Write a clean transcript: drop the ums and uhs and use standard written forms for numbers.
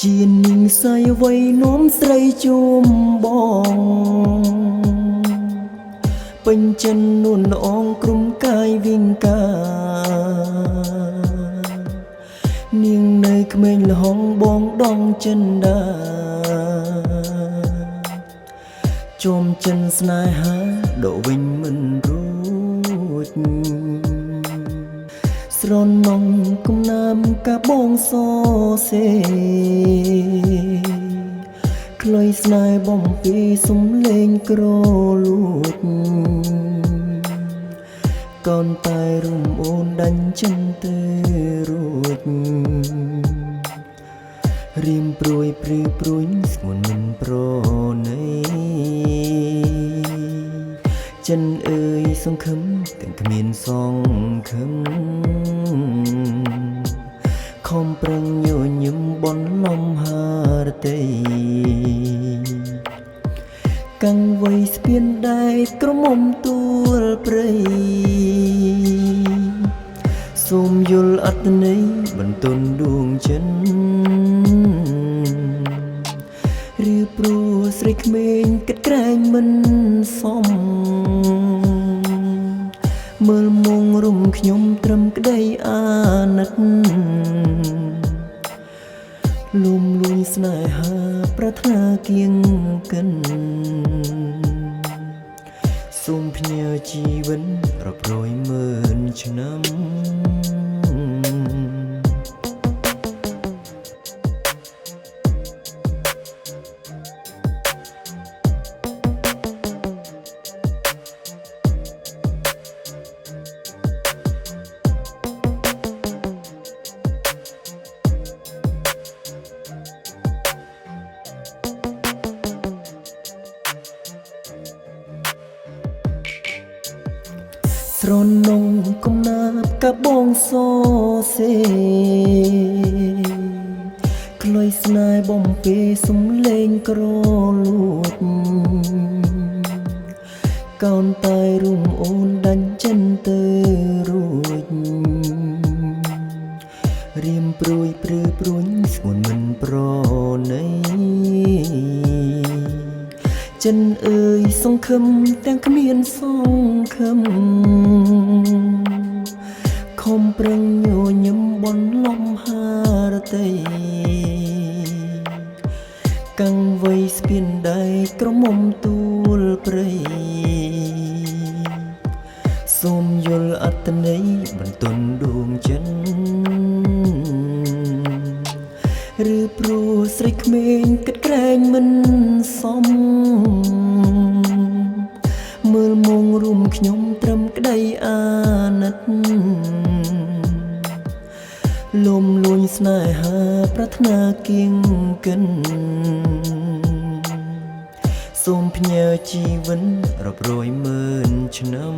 ជានាងស្រីវ័យនោមស្រីជុំបងពេញចិននួនល្អងក្រុមកាយវិង្កានាងនៅក្មេងលហងបងដងចិនដាជុំចិនស្នេហាដកវិញមិនរួចស្រនំគំណាមកាបងសសេខ្លុយស្នេហ៍បំពីសំលេងក្រលួចកូនតែរំអូនដាញ់ចិនទៅរួចរៀមព្រួយព្រឺព្រួយស្ងួនមិនប្រណីចិនអើយសង្ឃឹមទាំងគ្មានសងខឹមខំប្រឹងញញឹមបនលំហារតីកាំងវ័យស្ពានដែរក្រមុំទួលព្រៃសូមយល់អត្តន័យបន្ទន់ដួងចិនឬព្រោះស្រីក្មេងគិតក្រែងមិនសមមើលមងរុំខ្ញុំត្រឹមក្តីអាណិតលុំលួយស្នេហាប្រាថ្នាគៀងកិនសូមផ្ញើជីវិតរាប់រយម៉ឺនឆ្នាំស្រនំគំណាបកាបងសសេខ្លុយស្នេហ៍បំពេសំលេងក្រលួចកូនតែរុំអូនដាញ់ចិនទៅរួចរៀមព្រួយព្រឺព្រួញស្ងួនមិនប្រណីចិនអើយសង្ឃឹមទាំងគ្មានសង្ឃឹមខំប្រឹងញញឹមបនលំហារតីកាំងវ័យស្ពានដែរក្រមុំទួលព្រៃសូមយល់អត្តន័យបន្ទន់ដួងចិនឬព្រោះស្រីក្មេងគិតក្រែងមិនសមមើលមងរួមខ្ញុំត្រឹមក្តីអាណិតលុំលួយស្នេហាប្រាថ្នាគៀងកិនសូមផ្ញើជីវិតរាប់រយម៉ឺនឆ្នាំ